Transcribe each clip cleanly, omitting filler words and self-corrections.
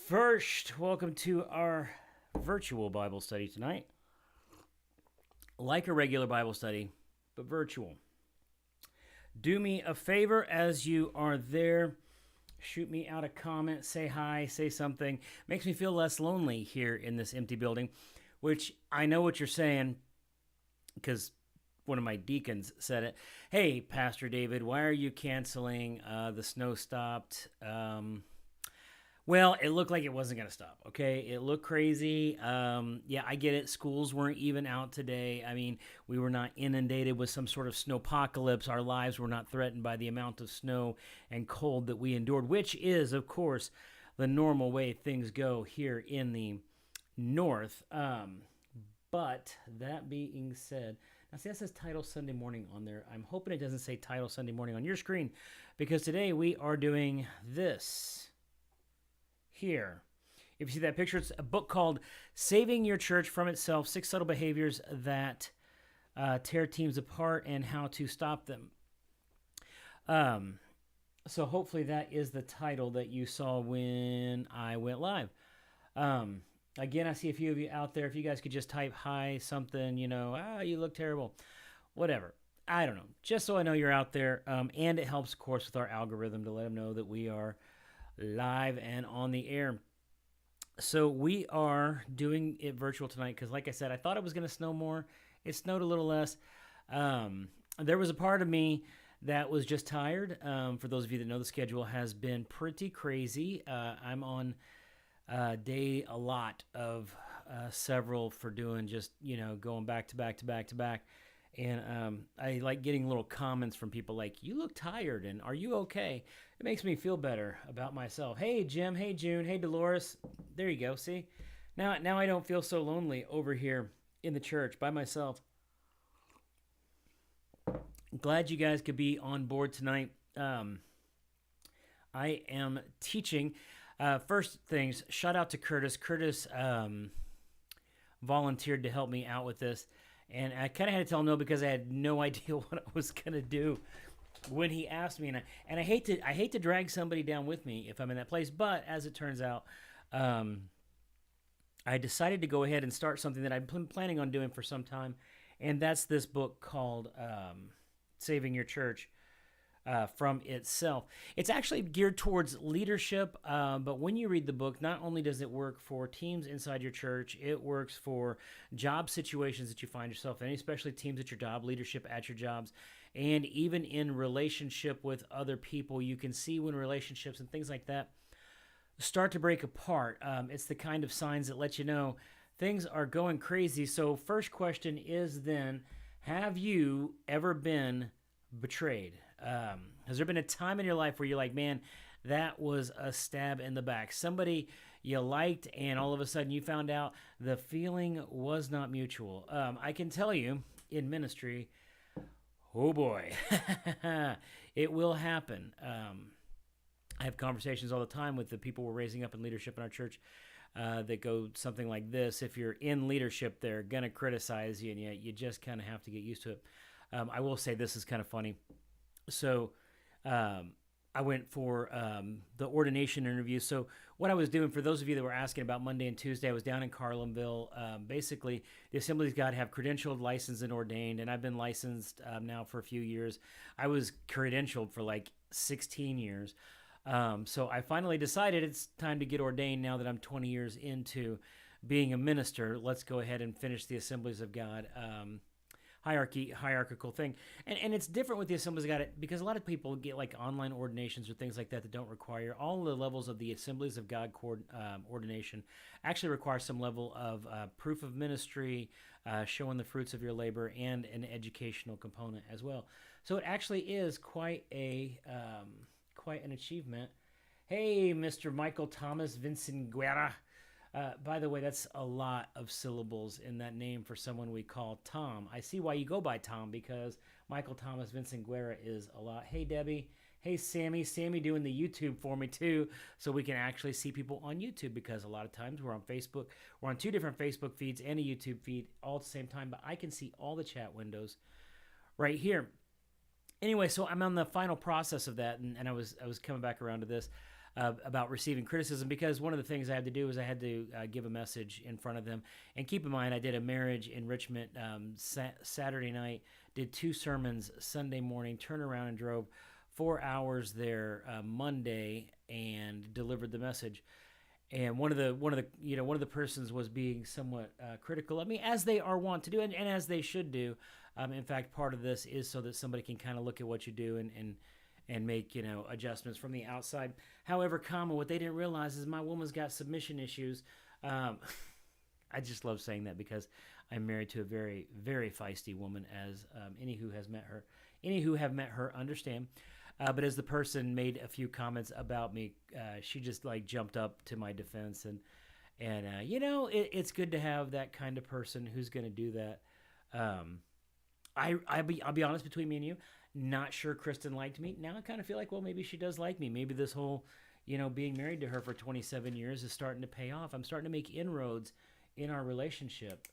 First, welcome to our virtual Bible study tonight. Like a regular Bible study, but virtual. Do me a favor as you are there. Shoot me out a comment, say hi, say something. Makes me feel less lonely here in this empty building, which I know what you're saying because one of my deacons said it. Hey, Pastor David, why are you canceling? The snow stopped. Well, it looked like it wasn't going to stop, okay? It looked crazy. Yeah, I get it. Schools weren't even out today. I mean, we were not inundated with some sort of snowpocalypse. Our lives were not threatened by the amount of snow and cold that we endured, which is, of course, the normal way things go here in the north. But that being said, now see, that says Title Sunday Morning on there. I'm hoping it doesn't say Title Sunday Morning on your screen because today we are doing this. Here. If you see that picture, it's a book called Saving Your Church from Itself, 6 Subtle Behaviors That Tear Teams Apart and How to Stop Them. So hopefully that is the title that you saw when I went live. Again, I see a few of you out there. If you guys could just type hi, something, you look terrible. Whatever. I don't know. Just so I know you're out there. And it helps, of course, with our algorithm to let them know that we are live and on the air. So we are doing it virtual tonight because, like I said, I thought it was going to snow more. It snowed a little less. There was a part of me that was just tired. For those of you that know, the schedule has been pretty crazy. I'm on day a lot of several for doing just, going back to back to back to back. And I like getting little comments from people like, you look tired and are you okay? It makes me feel better about myself. Hey, Jim. Hey, June. Hey, Dolores. There you go. See? Now I don't feel so lonely over here in the church by myself. Glad you guys could be on board tonight. I am teaching. First things, shout out to Curtis. Curtis volunteered to help me out with this. And I kind of had to tell him no because I had no idea what I was going to do when he asked me. And I hate to drag somebody down with me if I'm in that place. But as it turns out, I decided to go ahead and start something that I've been planning on doing for some time. And that's this book called Saving Your Church from Itself. It's actually geared towards leadership, but when you read the book, not only does it work for teams inside your church, it works for job situations that you find yourself in, especially teams at your job, leadership at your jobs, and even in relationship with other people. You can see when relationships and things like that start to break apart. It's the kind of signs that let you know things are going crazy. So first question is then, have you ever been betrayed? Has there been a time in your life where you're like, man, that was a stab in the back? Somebody you liked and all of a sudden you found out the feeling was not mutual. I can tell you in ministry, oh boy, it will happen. I have conversations all the time with the people we're raising up in leadership in our church that go something like this. If you're in leadership, they're going to criticize you, and you just kind of have to get used to it. I will say this is kind of funny. So I went for the ordination interview. So what I was doing, for those of you that were asking about Monday and Tuesday, I was down in Carlinville. Basically, the Assembly's got to have credentialed, licensed, and ordained, and I've been licensed now for a few years. I was credentialed for like 16 years. So I finally decided it's time to get ordained now that I'm 20 years into being a minister. Let's go ahead and finish the Assemblies of God hierarchical thing. And it's different with the Assemblies of God because a lot of people get like online ordinations or things like that don't require all the levels of the Assemblies of God ordination. Actually require some level of proof of ministry, showing the fruits of your labor, and an educational component as well. So it actually is quite an achievement. Hey, Mr. Michael Thomas Vincent Guerra. By the way, that's a lot of syllables in that name for someone we call Tom. I see why you go by Tom, because Michael Thomas Vincent Guerra is a lot. Hey, Debbie. Hey, Sammy. Sammy doing the YouTube for me, too, so we can actually see people on YouTube, because a lot of times we're on Facebook. We're on 2 different Facebook feeds and a YouTube feed all at the same time, but I can see all the chat windows right here. Anyway, so I'm on the final process of that, and I was coming back around to this. about receiving criticism, because one of the things I had to do was I had to give a message in front of them. And keep in mind, I did a marriage enrichment Saturday night, did 2 sermons Sunday morning, turned around and drove 4 hours there Monday and delivered the message. And one of the persons was being somewhat critical of me, as they are wont to do, and as they should do. In fact, part of this is so that somebody can kind of look at what you do and make adjustments from the outside. However, what they didn't realize is my woman's got submission issues. I just love saying that because I'm married to a very, very feisty woman, as any who have met her understand. But as the person made a few comments about me, she just like jumped up to my defense, and it's good to have that kind of person who's going to do that. I'll be honest, between me and you, not sure Kristen liked me. Now I kind of feel like, well, maybe she does like me. Maybe this whole, being married to her for 27 years is starting to pay off. I'm starting to make inroads in our relationship.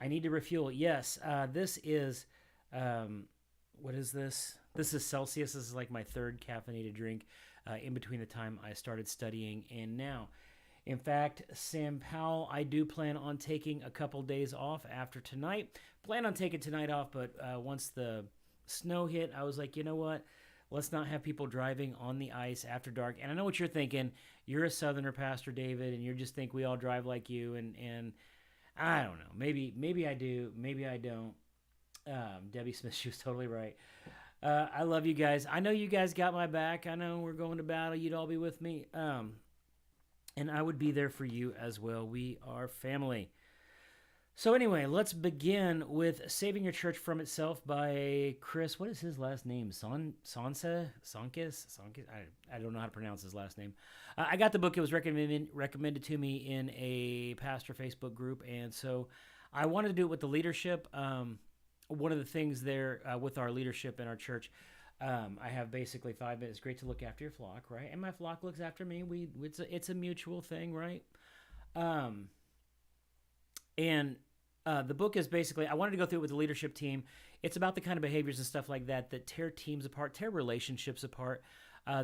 I need to refuel. Yes, this is, what is this? This is Celsius. This is like my 3rd caffeinated drink in between the time I started studying and now. In fact, Sam Powell, I do plan on taking a couple days off after tonight. Plan on taking tonight off, but once the snow hit, I was like, you know what? Let's not have people driving on the ice after dark. And I know what you're thinking. You're a Southerner, Pastor David, and you just think we all drive like you. And I don't know. Maybe I do. Maybe I don't. Debbie Smith, she was totally right. I love you guys. I know you guys got my back. I know we're going to battle. You'd all be with me. And I would be there for you as well. We are family. So anyway, let's begin with Saving Your Church from Itself by Chris. What is his last name? Sonkis? I don't know how to pronounce his last name. I got the book. It was recommended to me in a pastor Facebook group, and so I wanted to do it with the leadership. One of the things there with our leadership in our church, I have basically 5 minutes. It's great to look after your flock, right? And my flock looks after me. It's a mutual thing, right? And the book is basically, I wanted to go through it with the leadership team. It's about the kind of behaviors and stuff like that tear teams apart, tear relationships apart.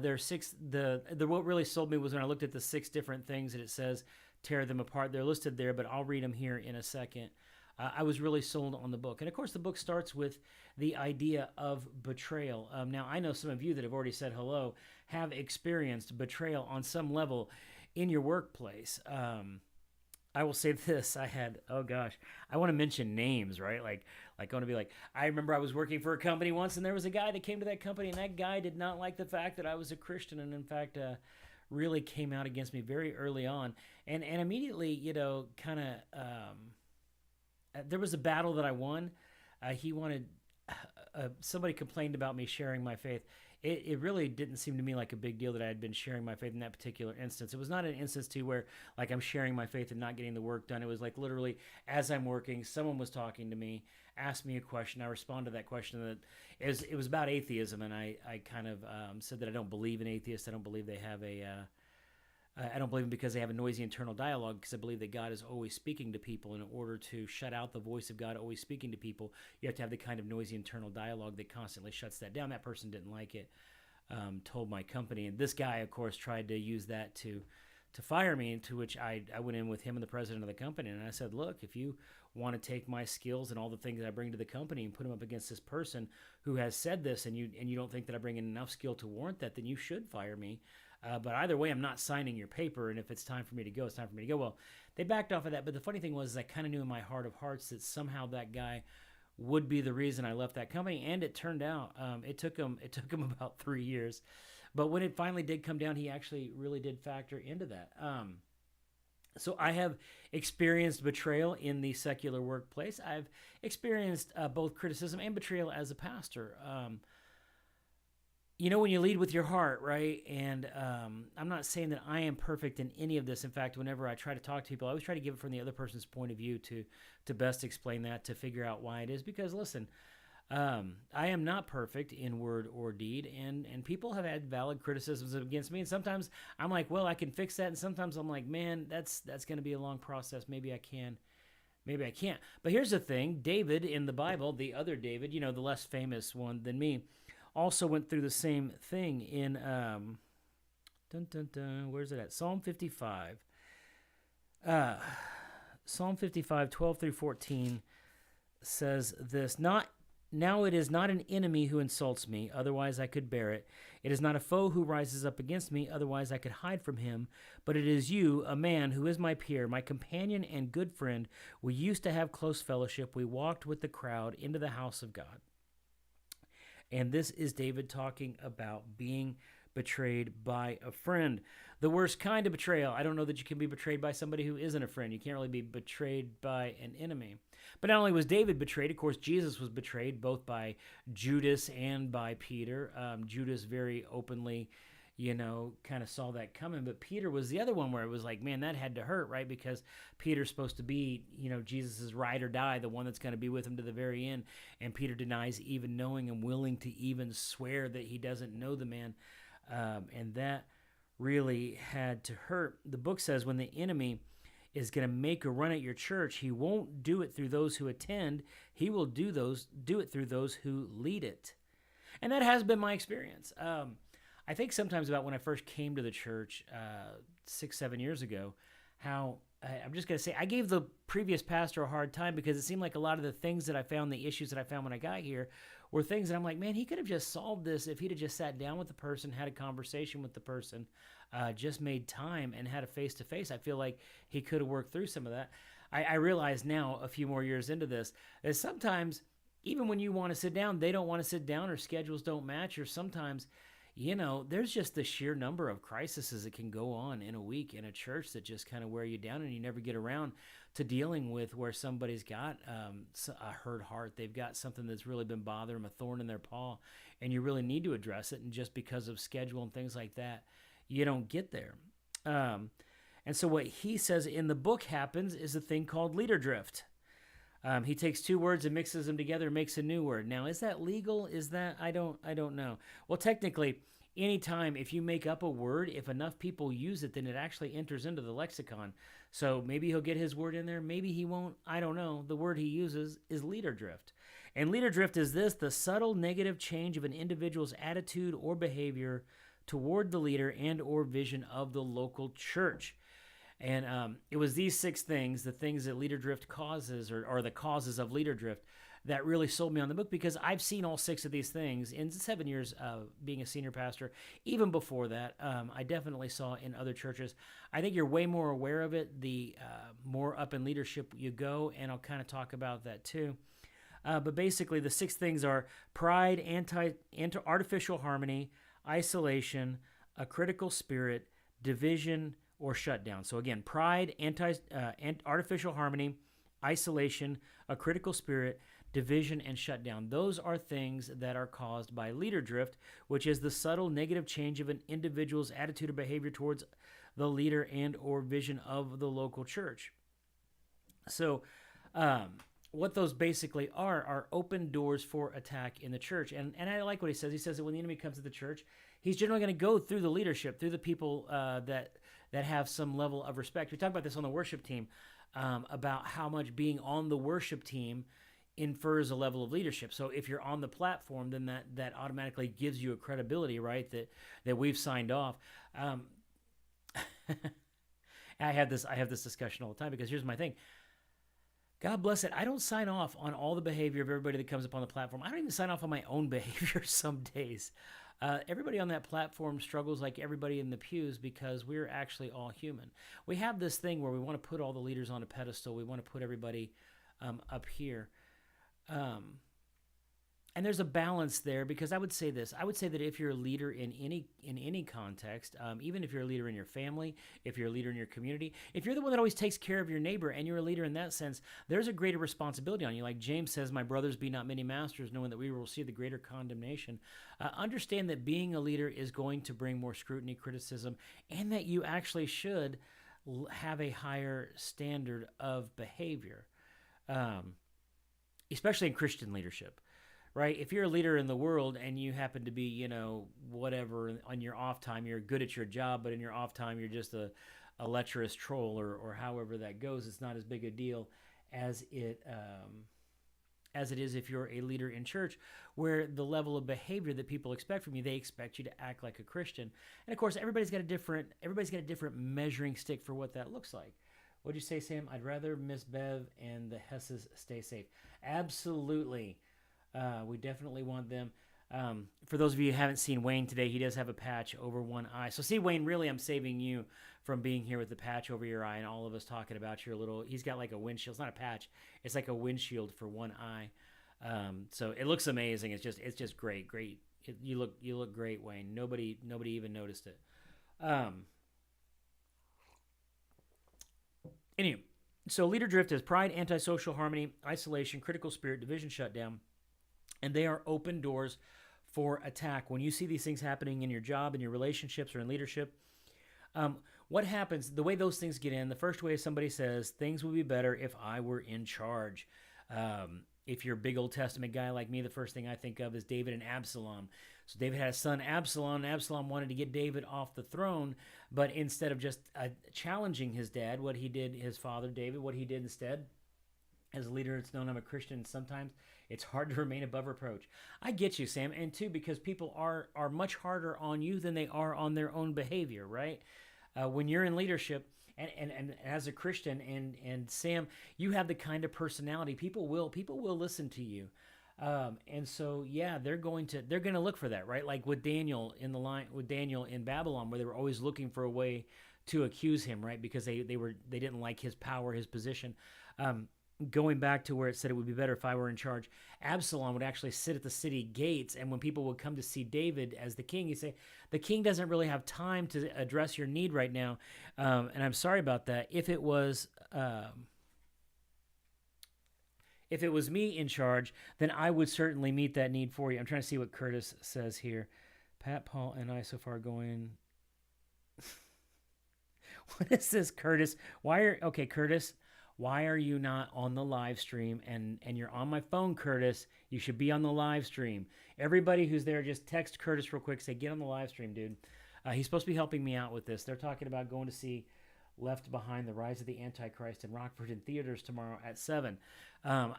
There are 6. What really sold me was when I looked at the 6 different things that it says tear them apart. They're listed there, but I'll read them here in a second. I was really sold on the book. And of course, the book starts with the idea of betrayal. Now, I know some of you that have already said hello have experienced betrayal on some level in your workplace. I will say this. I want to mention names, right? Like I want to be like, I remember I was working for a company once, and there was a guy that came to that company, and that guy did not like the fact that I was a Christian, and in fact, really came out against me very early on. And immediately, kind of... there was a battle that I won. He wanted, somebody complained about me sharing my faith. It really didn't seem to me like a big deal that I had been sharing my faith in that particular instance. It was not an instance to where like I'm sharing my faith and not getting the work done. It was like literally as I'm working, someone was talking to me, asked me a question. I responded to that question. It was about atheism, and I kind of said that I don't believe in atheists. I don't believe they have I don't believe them because they have a noisy internal dialogue, because I believe that God is always speaking to people. In order to shut out the voice of God always speaking to people, you have to have the kind of noisy internal dialogue that constantly shuts that down. That person didn't like it, told my company. And this guy, of course, tried to use that to fire me, to which I went in with him and the president of the company. And I said, look, if you want to take my skills and all the things that I bring to the company and put them up against this person who has said this, and you don't think that I bring in enough skill to warrant that, then you should fire me. But either way, I'm not signing your paper, and if it's time for me to go, it's time for me to go. Well, they backed off of that, but the funny thing was I kind of knew in my heart of hearts that somehow that guy would be the reason I left that company, and it turned out it took him about 3 years. But when it finally did come down, he actually really did factor into that. So I have experienced betrayal in the secular workplace. I've experienced both criticism and betrayal as a pastor. When you lead with your heart, right? And I'm not saying that I am perfect in any of this. In fact, whenever I try to talk to people, I always try to give it from the other person's point of view to best explain that, to figure out why it is. Because listen, I am not perfect in word or deed, and people have had valid criticisms against me. And sometimes I'm like, well, I can fix that. And sometimes I'm like, man, that's going to be a long process. Maybe I can. Maybe I can't. But here's the thing. David in the Bible, the other David, the less famous one than me, also went through the same thing in Dun, dun, dun. Where's it at? Psalm 55. Uh, Psalm 55, 12 through 14 says this: Not now it is not an enemy who insults me, otherwise I could bear it. It is not a foe who rises up against me, otherwise I could hide from him. But it is you, a man who is my peer, my companion and good friend. We used to have close fellowship. We walked with the crowd into the house of God. And this is David talking about being betrayed by a friend. The worst kind of betrayal. I don't know that you can be betrayed by somebody who isn't a friend. You can't really be betrayed by an enemy. But not only was David betrayed, of course, Jesus was betrayed both by Judas and by Peter. Judas very openly, kind of saw that coming. But Peter was the other one where it was like, man, that had to hurt, right? Because Peter's supposed to be, Jesus's ride or die, the one that's going to be with him to the very end. And Peter denies even knowing and willing to even swear that he doesn't know the man. And that really had to hurt. The book says when the enemy is going to make a run at your church, he won't do it through those who attend. He will do it through those who lead it. And that has been my experience. I think sometimes about when I first came to the church 6-7 years ago, how I'm just going to say I gave the previous pastor a hard time because it seemed like a lot of the things that I found, the issues that I found when I got here, were things that I'm like, man, he could have just solved this if he'd have just sat down with the person, had a conversation with the person, just made time and had a face-to-face. I feel like he could have worked through some of that. I realize now, a few more years into this, that sometimes even when you want to sit down, they don't want to sit down or schedules don't match, or sometimes there's just the sheer number of crises that can go on in a week in a church that just kind of wear you down, and you never get around to dealing with where somebody's got a hurt heart. They've got something that's really been bothering them, a thorn in their paw, and you really need to address it. And just because of schedule and things like that, you don't get there. And so what he says in the book happens is a thing called LeaderDrift. He takes two words and mixes them together and makes a new word. Now, is that legal? Is that, I don't know. Well, technically, anytime if you make up a word, if enough people use it, then it actually enters into the lexicon. So maybe he'll get his word in there. Maybe he won't. I don't know. The word he uses is LeaderDrift. And LeaderDrift is this: the subtle negative change of an individual's attitude or behavior toward the leader and or vision of the local church. And it was these 6 things, the things that LeaderDrift causes, or the causes of LeaderDrift, that really sold me on the book, because I've seen all 6 of these things in 7 years being a senior pastor. Even before that, I definitely saw in other churches. I think you're way more aware of it the more up in leadership you go, and I'll kind of talk about that too. But basically, the 6 things are pride, artificial harmony, isolation, a critical spirit, division, or shutdown. So again, pride, artificial harmony, isolation, a critical spirit, division, and shutdown. Those are things that are caused by LeaderDrift, which is the subtle negative change of an individual's attitude or behavior towards the leader and or vision of the local church. So what those basically are open doors for attack in the church. And I like what he says. He says that when the enemy comes to the church, he's generally going to go through the leadership, through the people that have some level of respect. We talked about this on the worship team, about how much being on the worship team infers a level of leadership. So if you're on the platform, then that automatically gives you a credibility, right? That we've signed off. I have this discussion all the time, because here's my thing. God bless it. I don't sign off on all the behavior of everybody that comes up on the platform. I don't even sign off on my own behavior some days. Everybody on that platform struggles like everybody in the pews, because we're actually all human. We have this thing where we want to put all the leaders on a pedestal. We want to put everybody up here. And there's a balance there, because I would say this. I would say that if you're a leader in any context, even if you're a leader in your family, if you're a leader in your community, if you're the one that always takes care of your neighbor and you're a leader in that sense, there's a greater responsibility on you. Like James says, "My brothers, be not many masters, knowing that we will receive the greater condemnation." Understand that being a leader is going to bring more scrutiny, criticism, and that you actually should have a higher standard of behavior, especially in Christian leadership. Right? If you're a leader in the world and you happen to be, whatever, on your off time, you're good at your job, but in your off time, you're just a lecherous troll, or however that goes, it's not as big a deal as it as it is if you're a leader in church, where the level of behavior that people expect from you, they expect you to act like a Christian. And of course, everybody's got a different measuring stick for what that looks like. What'd you say, Sam? I'd rather Miss Bev and the Hesses stay safe. Absolutely. We definitely want them. For those of you who haven't seen Wayne today, he does have a patch over one eye. So see, Wayne, really I'm saving you from being here with the patch over your eye and all of us talking about your little, he's got like a windshield. It's not a patch. It's like a windshield for one eye. So it looks amazing. It's just great. You look great, Wayne. Nobody even noticed it. Anyway, so LeaderDrift is pride, antisocial harmony, isolation, critical spirit, division, shutdown, and they are open doors for attack. When you see these things happening in your job, in your relationships, or in leadership, what happens, the way those things get in, the first way is somebody says, things would be better if I were in charge. If you're a big Old Testament guy like me, the first thing I think of is David and Absalom. So David had a son, Absalom, and Absalom wanted to get David off the throne, but instead of just challenging his dad, his father David, what he did instead, as a leader, it's known I'm a Christian, sometimes it's hard to remain above reproach. I get you, Sam, and too, because people are much harder on you than they are on their own behavior, right? When you're in leadership, and as a Christian, and Sam, you have the kind of personality people will listen to you, and so yeah, they're going to look for that, right? Like with Daniel in Babylon, where they were always looking for a way to accuse him, right? Because they didn't like his power, his position. Going back to where it said it would be better if I were in charge, Absalom would actually sit at the city gates, and when people would come to see David as the king, he'd say, the king doesn't really have time to address your need right now, and I'm sorry about that. If it was me in charge, then I would certainly meet that need for you. I'm trying to see what Curtis says here. Pat, Paul, and I so far going... What is this, Curtis? Curtis... Why are you not on the live stream? And you're on my phone, Curtis. You should be on the live stream. Everybody who's there, just text Curtis real quick. Say, get on the live stream, dude. He's supposed to be helping me out with this. They're talking about going to see Left Behind, The Rise of the Antichrist in Rockford in theaters tomorrow at 7.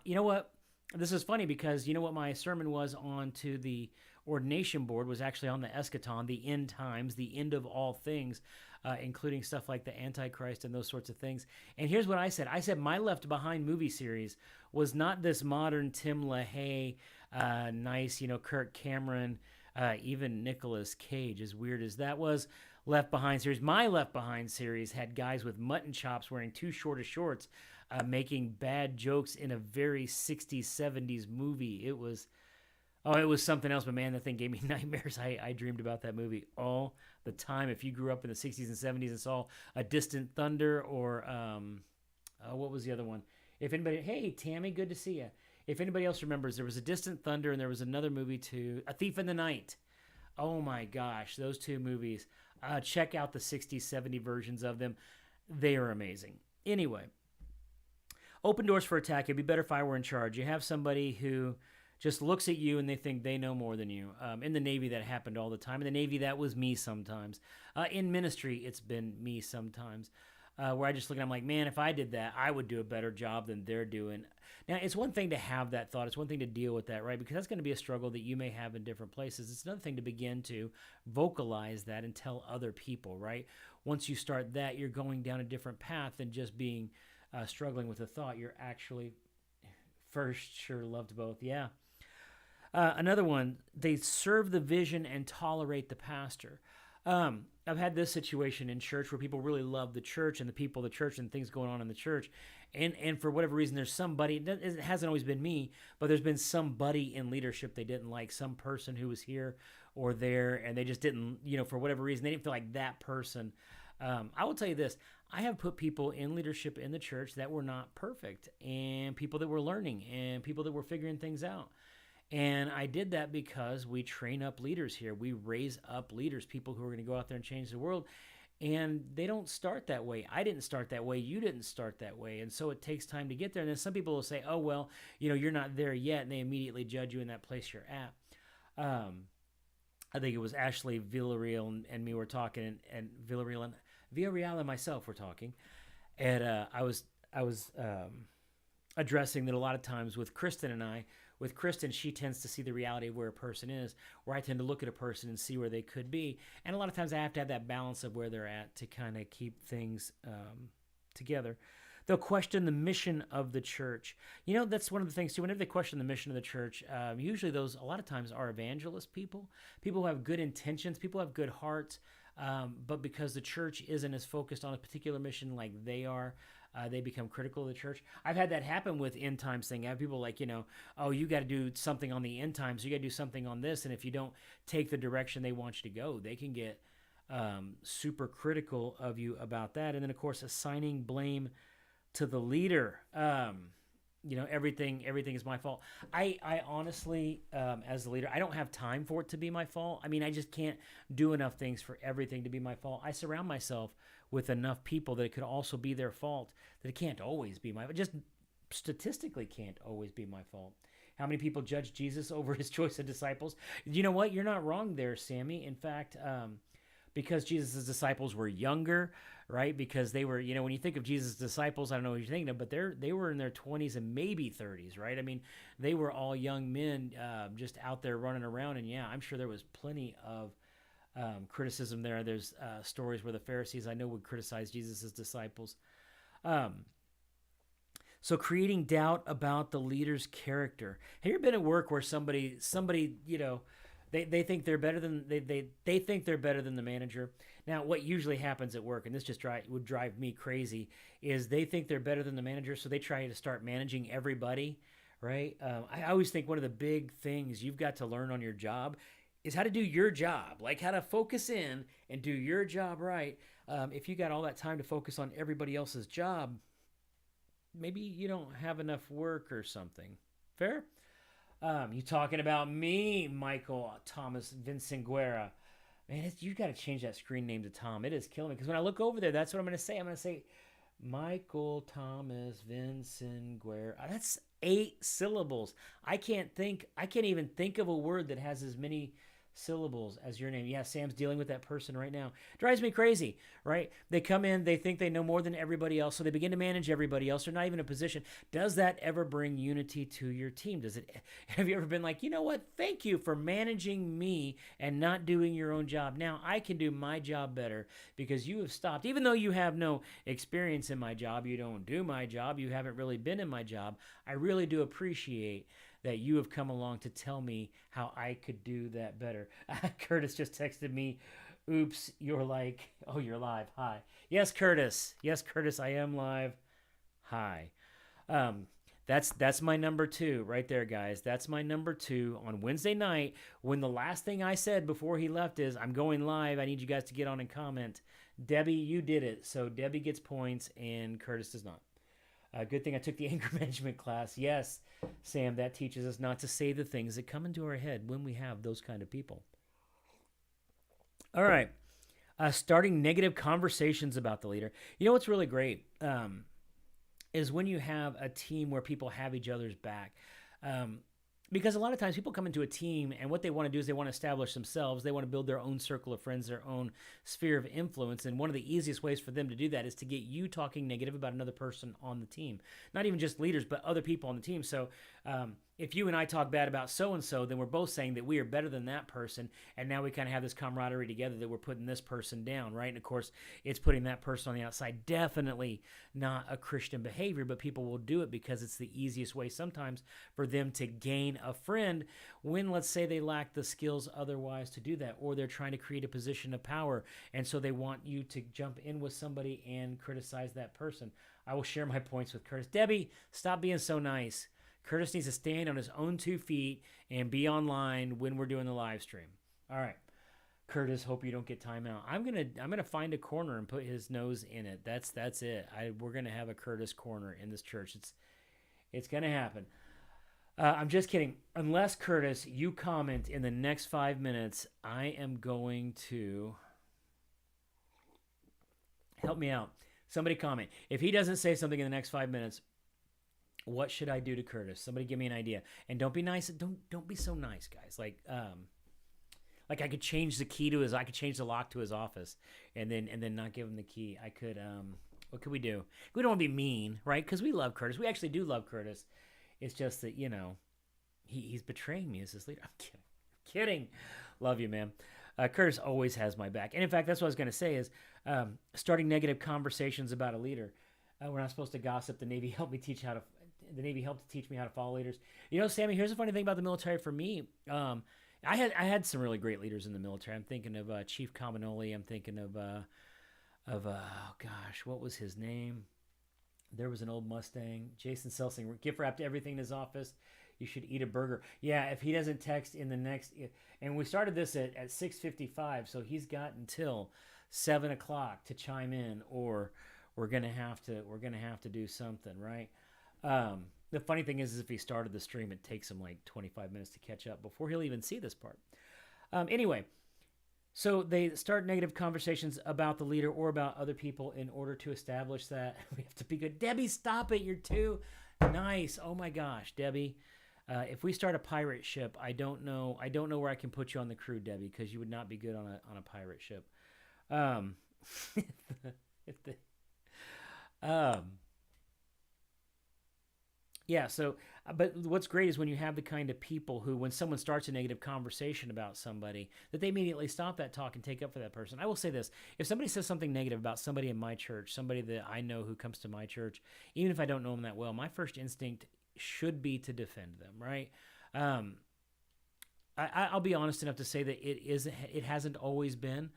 You know what? This is funny because you know what my sermon was on to the ordination board was actually on the eschaton, the end times, the end of all things, including stuff like the Antichrist and those sorts of things. And here's what I said. I said my Left Behind movie series was not this modern Tim LaHaye, nice, Kirk Cameron, even Nicolas Cage, as weird as that was, Left Behind series. My Left Behind series had guys with mutton chops wearing too short of shorts, making bad jokes in a very 60s, 70s movie. It was something else, but man, that thing gave me nightmares. I dreamed about that movie all the time. If you grew up in the 60s and 70s and saw A Distant Thunder or, what was the other one? If anybody, hey, Tammy, good to see you. If anybody else remembers, there was A Distant Thunder and there was another movie too, A Thief in the Night. Oh my gosh, those two movies. Check out the 60s, 70 versions of them. They are amazing. Anyway, open doors for attack. It'd be better if I were in charge. You have somebody who just looks at you and they think they know more than you. In the Navy, that happened all the time. In the Navy, that was me sometimes. In ministry, it's been me sometimes. Where I just look and I'm like, man, if I did that, I would do a better job than they're doing. Now, it's one thing to have that thought. It's one thing to deal with that, right? Because that's going to be a struggle that you may have in different places. It's another thing to begin to vocalize that and tell other people, right? Once you start that, you're going down a different path than just being struggling with a thought. You're actually first sure loved both. Yeah. Another one, they serve the vision and tolerate the pastor. I've had this situation in church where people really love the church and the people of the church and things going on in the church. And for whatever reason, there's somebody, it hasn't always been me, but there's been somebody in leadership they didn't like, some person who was here or there, and they just didn't, for whatever reason, they didn't feel like that person. I will tell you this, I have put people in leadership in the church that were not perfect, and people that were learning, and people that were figuring things out. And I did that because we train up leaders here. We raise up leaders, people who are going to go out there and change the world. And they don't start that way. I didn't start that way. You didn't start that way. And so it takes time to get there. And then some people will say, oh, well, you're not there yet. And they immediately judge you in that place you're at. I think it was Ashley Villarreal and me were talking, and Villarreal and myself were talking. And I was addressing that a lot of times with Kristen and I. With Kristen, she tends to see the reality of where a person is, where I tend to look at a person and see where they could be. And a lot of times I have to have that balance of where they're at to kind of keep things together. They'll question the mission of the church. That's one of the things, too. Whenever they question the mission of the church, usually those, a lot of times, are evangelist people, people who have good intentions, people who have good hearts, but because the church isn't as focused on a particular mission like they are, they become critical of the church. I've had that happen with end times thing. I have people like, oh, you got to do something on the end times. You got to do something on this. And if you don't take the direction they want you to go, they can get super critical of you about that. And then, of course, assigning blame to the leader. Everything is my fault. I honestly, as the leader, I don't have time for it to be my fault. I mean, I just can't do enough things for everything to be my fault. I surround myself with enough people that it could also be their fault, that it can't always be just statistically can't always be my fault. How many people judge Jesus over his choice of disciples? You know what? You're not wrong there, Sammy. In fact, because Jesus' disciples were younger, right? Because they were, when you think of Jesus' disciples, I don't know what you're thinking of, but they were in their 20s and maybe 30s, right? I mean, they were all young men just out there running around. And yeah, I'm sure there was plenty of criticism there. There's stories where the Pharisees, I know, would criticize Jesus' disciples. So creating doubt about the leader's character. Have you ever been at work where somebody, they think they're better than they think they're better than the manager? Now, what usually happens at work, and this just would drive me crazy, is they think they're better than the manager, so they try to start managing everybody, right? I always think one of the big things you've got to learn on your job is how to do your job, like how to focus in and do your job right. If you got all that time to focus on everybody else's job, maybe you don't have enough work or something. Fair? You talking about me, Michael Thomas Vincent Guerra. Man, you got to change that screen name to Tom. It is killing me, because when I look over there, that's what I'm going to say. I'm going to say Michael Thomas Vincent Guerra. That's 8 syllables. I can't even think of a word that has as many syllables as your name. Yeah, Sam's dealing with that person right now. Drives me crazy, right? They come in, they think they know more than everybody else, so they begin to manage everybody else. They're not even in a position. Does that ever bring unity to your team? Have you ever been like, you know what? Thank you for managing me and not doing your own job. Now I can do my job better because you have stopped. Even though you have no experience in my job, you don't do my job, you haven't really been in my job, I really do appreciate that you have come along to tell me how I could do that better. Curtis just texted me, oops, you're live. Hi. Yes, Curtis, I am live. Hi. That's my number 2 right there, guys. That's my number 2 on Wednesday night, when the last thing I said before he left is, I'm going live. I need you guys to get on and comment. Debbie, you did it. So Debbie gets points and Curtis does not. Good thing I took the anger management class. Yes, Sam, that teaches us not to say the things that come into our head when we have those kind of people. All right. Starting negative conversations about the leader. You know what's really great is when you have a team where people have each other's back. Because a lot of times people come into a team and what they want to do is they want to establish themselves. They want to build their own circle of friends, their own sphere of influence. And one of the easiest ways for them to do that is to get you talking negative about another person on the team. Not even just leaders, but other people on the team. So if you and I talk bad about so-and-so, then we're both saying that we are better than that person. And now we kind of have this camaraderie together that we're putting this person down, right? And of course, it's putting that person on the outside. Definitely not a Christian behavior, but people will do it because it's the easiest way sometimes for them to gain a friend when, let's say, they lack the skills otherwise to do that, or they're trying to create a position of power. And so they want you to jump in with somebody and criticize that person. I will share my points with Curtis. Debbie, stop being so nice. Curtis needs to stand on his own 2 feet and be online when we're doing the live stream. All right. Curtis, hope you don't get timeout. I'm gonna find a corner and put his nose in it. That's it. We're gonna have a Curtis corner in this church. It's gonna happen. I'm just kidding. Unless, Curtis, you comment in the next 5 minutes, I am going to help me out. Somebody comment. If he doesn't say something in the next 5 minutes, what should I do to Curtis? Somebody give me an idea. And don't be nice. Don't be so nice, guys. Like I could change the key to I could change the lock to his office and then not give him the key. I could What can we do? We don't want to be mean, right? Because we love Curtis. We actually do love Curtis. It's just that, he's betraying me as his leader. I'm kidding. Kidding. Love you, man. Curtis always has my back. And in fact, that's what I was going to say is starting negative conversations about a leader. We're not supposed to gossip. The Navy helped me teach the Navy helped to teach me how to follow leaders. Sammy, here's the funny thing about the military for me. I had some really great leaders in the military. I'm thinking of Chief Cominoli. I'm thinking of oh gosh, what was his name? There was an old Mustang, Jason Selsing. Gift wrapped everything in his office. You should eat a burger. Yeah, if he doesn't text in the next, and we started this at 6:55, so he's got until 7 o'clock to chime in, or we're gonna have to do something, right? The funny thing is if he started the stream, it takes him like 25 minutes to catch up before he'll even see this part. Anyway, so they start negative conversations about the leader or about other people in order to establish that we have to be good. Debbie, stop it! You're too nice. Oh my gosh, Debbie. If we start a pirate ship, I don't know where I can put you on the crew, Debbie, because you would not be good on a pirate ship. Yeah. So, but what's great is when you have the kind of people who, when someone starts a negative conversation about somebody, that they immediately stop that talk and take up for that person. I will say this: if somebody says something negative about somebody in my church, somebody that I know who comes to my church, even if I don't know them that well, my first instinct should be to defend them, right? I'll be honest enough to say that it hasn't always been,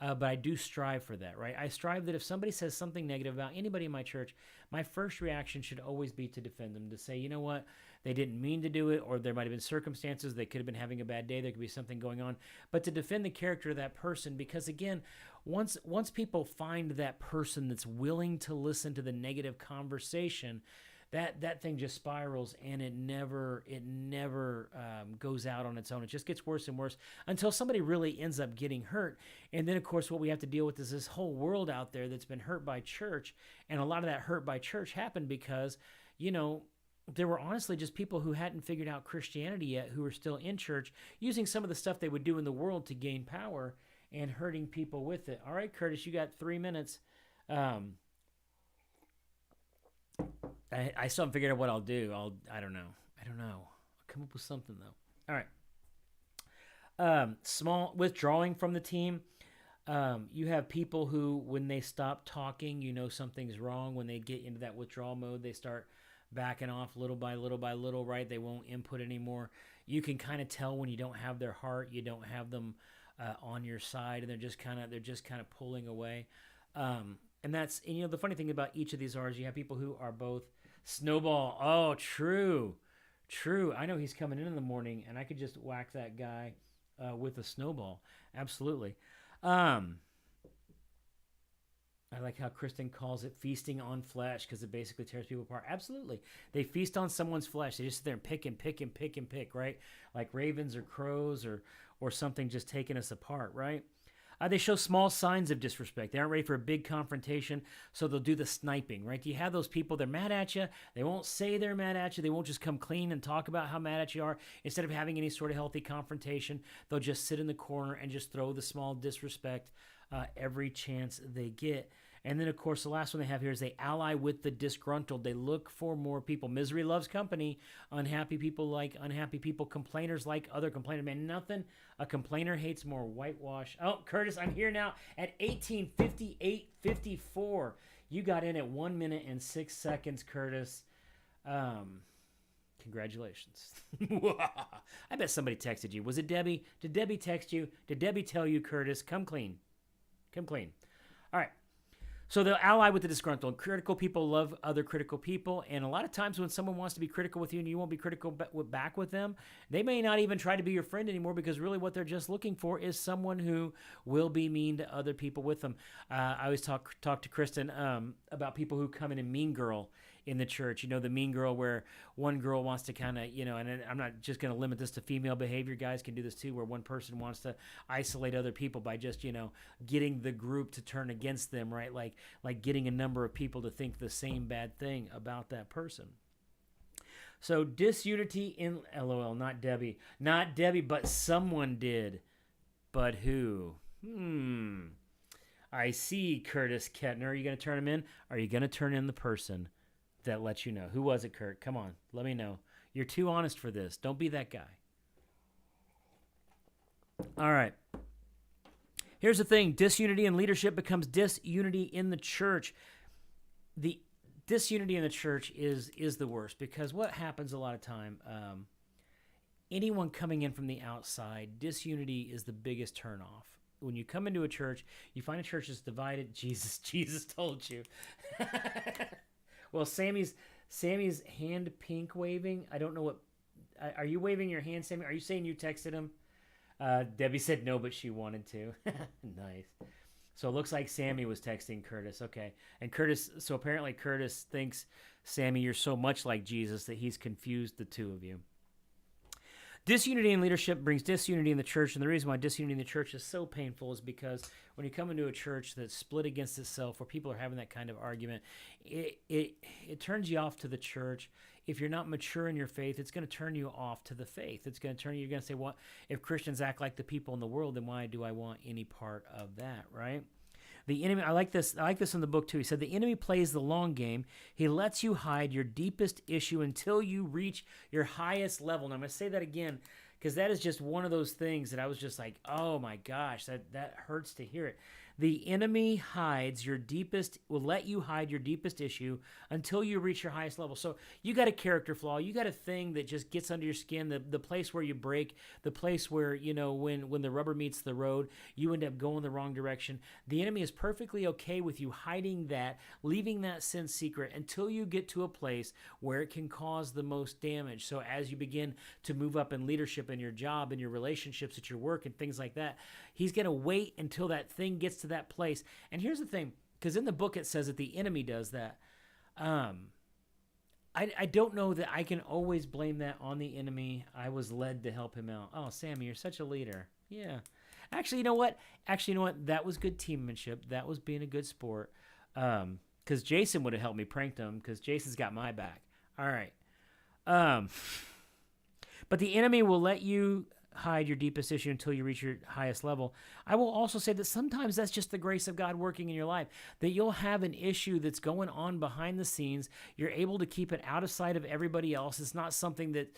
but I do strive for that, right? I strive that if somebody says something negative about anybody in my church, my first reaction should always be to defend them, to say, you know what, they didn't mean to do it, or there might have been circumstances, they could have been having a bad day, there could be something going on, but to defend the character of that person, because again, once people find that person that's willing to listen to the negative conversation, that thing just spirals, and it never goes out on its own. It just gets worse and worse until somebody really ends up getting hurt. And then, of course, what we have to deal with is this whole world out there that's been hurt by church. And a lot of that hurt by church happened because, there were honestly just people who hadn't figured out Christianity yet, who were still in church, using some of the stuff they would do in the world to gain power and hurting people with it. All right, Curtis, you got 3 minutes. I still haven't figured out what I'll do. I don't know. I'll come up with something though. All right. Small withdrawing from the team. You have people who, when they stop talking, something's wrong. When they get into that withdrawal mode, they start backing off little by little, right? They won't input anymore. You can kind of tell when you don't have their heart, you don't have them on your side, and they're just kind of pulling away. And the funny thing about each of these is you have people who are both snowball. Oh, true. I know he's coming in the morning, and I could just whack that guy with a snowball. Absolutely. I like how Kristen calls it feasting on flesh, because it basically tears people apart. Absolutely. They feast on someone's flesh. They just sit there and pick, right? Like ravens or crows or something just taking us apart, right? They show small signs of disrespect. They aren't ready for a big confrontation, so they'll do the sniping, right? You have those people, they're mad at you. They won't say they're mad at you. They won't just come clean and talk about how mad at you are. Instead of having any sort of healthy confrontation, they'll just sit in the corner and just throw the small disrespect every chance they get. And then, of course, the last one they have here is they ally with the disgruntled. They look for more people. Misery loves company. Unhappy people like unhappy people. Complainers like other complainers. Man, nothing a complainer hates more. Whitewash. Oh, Curtis, I'm here now at 18:58:54. You got in at 1 minute and 6 seconds, Curtis. Congratulations. I bet somebody texted you. Was it Debbie? Did Debbie text you? Did Debbie tell you, Curtis, come clean? Come clean. All right. So they'll ally with the disgruntled. Critical people love other critical people. And a lot of times when someone wants to be critical with you and you won't be critical back with them, they may not even try to be your friend anymore, because really what they're just looking for is someone who will be mean to other people with them. I always talk to Kristen about people who come in and mean girl in the church. The mean girl where one girl wants to kind of, and I'm not just going to limit this to female behavior. Guys can do this too, where one person wants to isolate other people by just, getting the group to turn against them, right? Like getting a number of people to think the same bad thing about that person. So disunity in, LOL, not Debbie, but someone did. But who? All I see, Curtis Kettner. Are you going to turn him in? Are you going to turn in the person that lets you know? Who was it, Kurt? Come on, let me know. You're too honest for this. Don't be that guy. All right. Here's the thing. Disunity in leadership becomes disunity in the church. The disunity in the church is the worst, because what happens a lot of time, anyone coming in from the outside, disunity is the biggest turnoff. When you come into a church, you find a church that's divided. Jesus told you. Well, Sammy's hand pink waving. I don't know what. Are you waving your hand, Sammy? Are you saying you texted him? Debbie said no, but she wanted to. Nice. So it looks like Sammy was texting Curtis. Okay. And Curtis, so apparently Curtis thinks, Sammy, you're so much like Jesus that he's confused the two of you. Disunity in leadership brings disunity in the church, and the reason why disunity in the church is so painful is because when you come into a church that's split against itself, where people are having that kind of argument, it turns you off to the church. If you're not mature in your faith, it's going to turn you off to the faith. It's going to turn you. You're going to say, "Well, if Christians act like the people in the world, then why do I want any part of that?" Right? The enemy, I like this in the book too. He said, the enemy plays the long game. He lets you hide your deepest issue until you reach your highest level. Now, I'm going to say that again, because that is just one of those things that I was just like, oh my gosh, that hurts to hear it. The enemy will let you hide your deepest issue until you reach your highest level. So you got a character flaw. You got a thing that just gets under your skin, the place where you break, the place where, when the rubber meets the road, you end up going the wrong direction. The enemy is perfectly okay with you hiding that, leaving that sin secret until you get to a place where it can cause the most damage. So as you begin to move up in leadership in your job, in your relationships at your work and things like that, he's going to wait until that thing gets to that place. And here's the thing, because in the book it says that the enemy does that. I don't know that I can always blame that on the enemy. I was led to help him out. Oh, Sammy, you're such a leader. Yeah. Actually, you know what? That was good teammanship. That was being a good sport. Because Jason would have helped me prank him, because Jason's got my back. All right. But the enemy will let you hide your deepest issue until you reach your highest level. I will also say that sometimes that's just the grace of God working in your life, that you'll have an issue that's going on behind the scenes. You're able to keep it out of sight of everybody else. It's not something that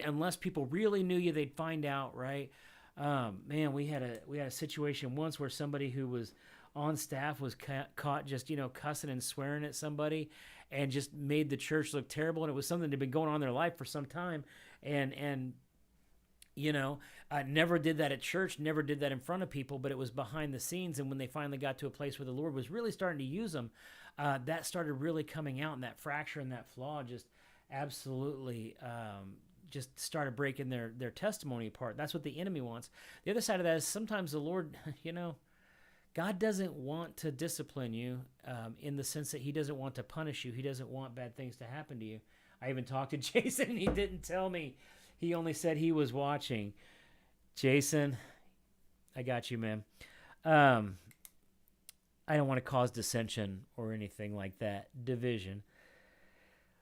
unless people really knew you, they'd find out, right? Man, we had a situation once where somebody who was on staff was caught just, cussing and swearing at somebody, and just made the church look terrible. And it was something that had been going on in their life for some time. And never did that at church, never did that in front of people, but it was behind the scenes. And when they finally got to a place where the Lord was really starting to use them, that started really coming out, and that fracture and that flaw just absolutely just started breaking their testimony apart. That's what the enemy wants. The other side of that is sometimes the Lord, God doesn't want to discipline you in the sense that he doesn't want to punish you. He doesn't want bad things to happen to you. I even talked to Jason, and he didn't tell me. He only said he was watching. Jason, I got you, man. I don't want to cause dissension or anything like that, division.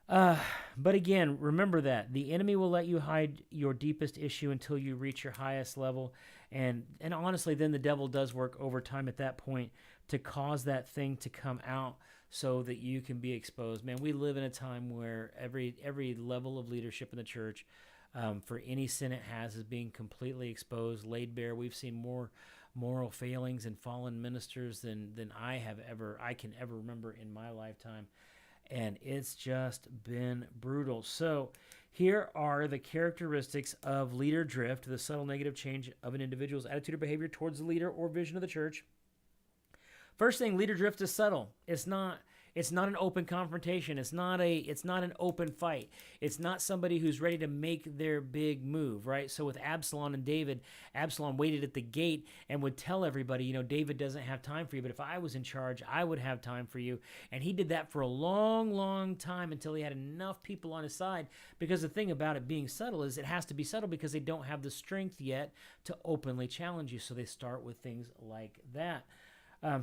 But again, remember that the enemy will let you hide your deepest issue until you reach your highest level. And honestly, then the devil does work overtime at that point to cause that thing to come out so that you can be exposed. Man, we live in a time where every level of leadership in the church, for any sin it has, is being completely exposed, laid bare. We've seen more moral failings and fallen ministers than I can ever remember in my lifetime. And it's just been brutal. So here are the characteristics of leader drift, the subtle negative change of an individual's attitude or behavior towards the leader or vision of the church. First thing, leader drift is subtle. It's not an open confrontation. It's not an open fight. It's not somebody who's ready to make their big move, right? So with Absalom and David, Absalom waited at the gate and would tell everybody, David doesn't have time for you, but if I was in charge, I would have time for you. And he did that for a long, long time until he had enough people on his side, because the thing about it being subtle is it has to be subtle because they don't have the strength yet to openly challenge you. So they start with things like that.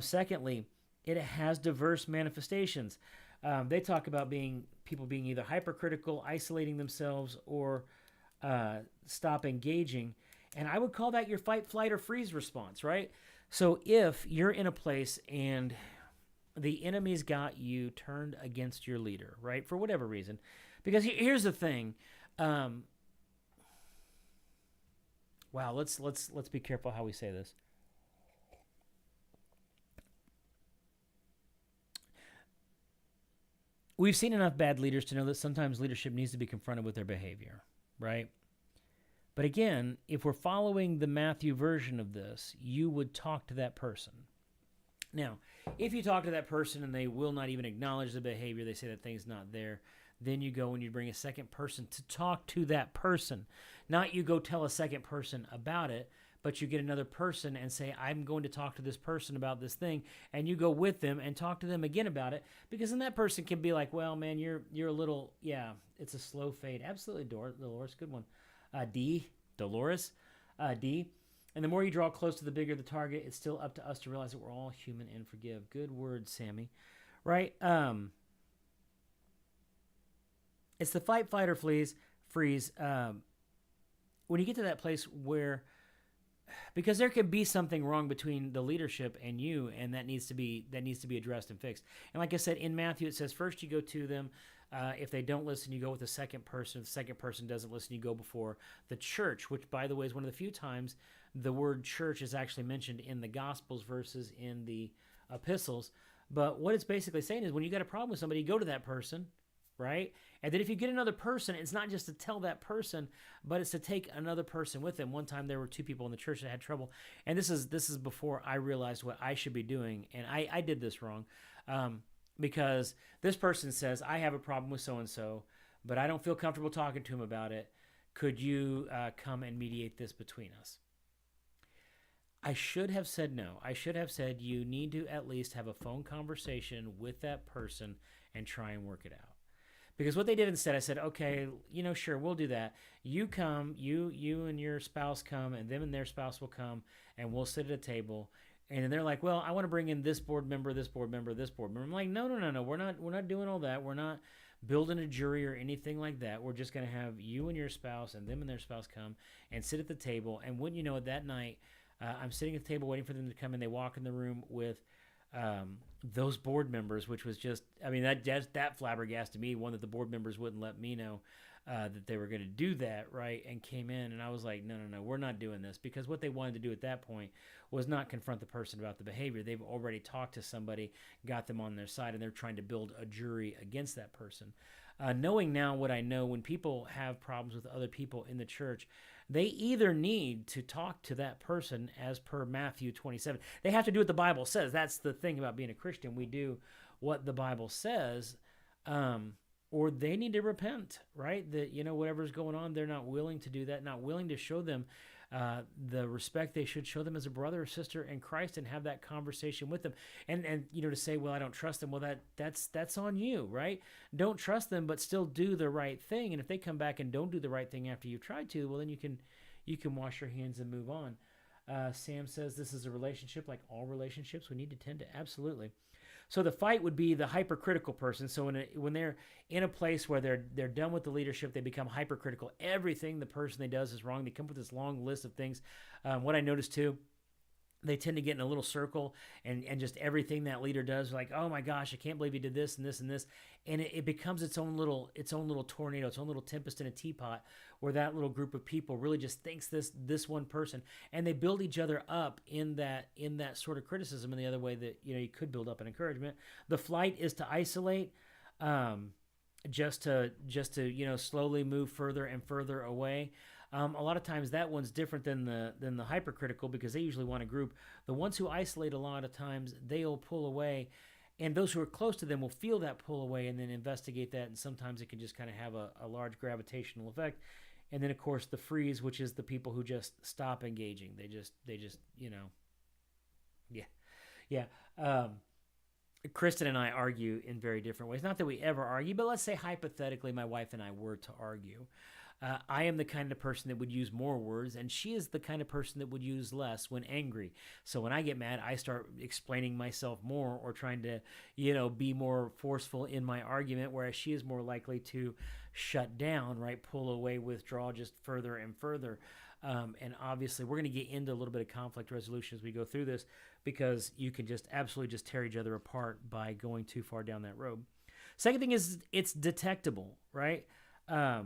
Secondly, it has diverse manifestations. They talk about people being either hypercritical, isolating themselves, or stop engaging. And I would call that your fight, flight, or freeze response, right? So if you're in a place and the enemy's got you turned against your leader, right, for whatever reason, because here's the thing. Um, wow, let's be careful how we say this. We've seen enough bad leaders to know that sometimes leadership needs to be confronted with their behavior, right? But again, if we're following the Matthew version of this, you would talk to that person. Now, if you talk to that person and they will not even acknowledge the behavior, they say that thing's not there, then you go and you bring a second person to talk to that person. Not you go tell a second person about it, but you get another person and say, I'm going to talk to this person about this thing, and you go with them and talk to them again about it, because then that person can be like, well, man, you're a little, yeah, it's a slow fade. Absolutely, Dolores, good one. Dolores, D. And the more you draw close to the bigger the target, it's still up to us to realize that we're all human and forgive. Good word, Sammy. Right? It's the fight, flight, or freeze. When you get to that place where, because there could be something wrong between the leadership and you, and that needs to be addressed and fixed. And like I said, in Matthew, it says first you go to them. If they don't listen, you go with the second person. If the second person doesn't listen, you go before the church, which, by the way, is one of the few times the word church is actually mentioned in the Gospels versus in the epistles. But what it's basically saying is when you got a problem with somebody, you go to that person, right? And then if you get another person, it's not just to tell that person, but it's to take another person with them. One time there were two people in the church that had trouble, and this is before I realized what I should be doing, and I did this wrong. Because this person says, I have a problem with so-and-so, but I don't feel comfortable talking to him about it. Could you come and mediate this between us? I should have said no. I should have said you need to at least have a phone conversation with that person and try and work it out. Because what they did instead, I said, okay, sure, we'll do that. You come, you and your spouse come, and them and their spouse will come, and we'll sit at a table. And then they're like, well, I want to bring in this board member, this board member, this board member. I'm like, no. We're not doing all that. We're not building a jury or anything like that. We're just going to have you and your spouse and them and their spouse come and sit at the table. And wouldn't you know it, that night, I'm sitting at the table waiting for them to come in. They walk in the room with those board members, which was just, I mean, that flabbergasted me, one that the board members wouldn't let me know that they were going to do that, right? And came in, and I was like, no, we're not doing this, because what they wanted to do at that point was not confront the person about the behavior. They've already talked to somebody, got them on their side, and they're trying to build a jury against that person. Knowing now what I know, when people have problems with other people in the church, they either need to talk to that person as per Matthew 27. They have to do what the Bible says. That's the thing about being a Christian. We do what the Bible says, or they need to repent, right? That, whatever's going on, they're not willing to do that, not willing to show them the respect they should show them as a brother or sister in Christ, and have that conversation with them. And to say, well, I don't trust them, well, that's on you, right? Don't trust them, but still do the right thing. And if they come back and don't do the right thing after you've tried to, well, then you can wash your hands and move on. Sam says this is a relationship like all relationships we need to tend to. Absolutely. So the fight would be the hypercritical person. So when they're in a place where they're done with the leadership, they become hypercritical. Everything the person they does is wrong. They come up with this long list of things. What I noticed too, they tend to get in a little circle, and just everything that leader does, like, oh my gosh, I can't believe he did this and this and this, and it becomes its own little tornado, its own little tempest in a teapot, where that little group of people really just thinks this one person, and they build each other up in that sort of criticism. And the other way that you could build up an encouragement, the flight is to isolate, just to slowly move further and further away. A lot of times that one's different than the hypercritical, because they usually want a group. The ones who isolate, a lot of times they'll pull away, and those who are close to them will feel that pull away and then investigate that, and sometimes it can just kind of have a large gravitational effect. And then of course the freeze, which is the people who just stop engaging. They just yeah. Kristen and I argue in very different ways. Not that we ever argue, but let's say hypothetically my wife and I were to argue. I am the kind of person that would use more words, and she is the kind of person that would use less when angry. So when I get mad, I start explaining myself more, or trying to, be more forceful in my argument, whereas she is more likely to shut down, right? Pull away, withdraw just further and further. And obviously, we're going to get into a little bit of conflict resolution as we go through this, because you can just absolutely just tear each other apart by going too far down that road. Second thing is it's detectable, right? I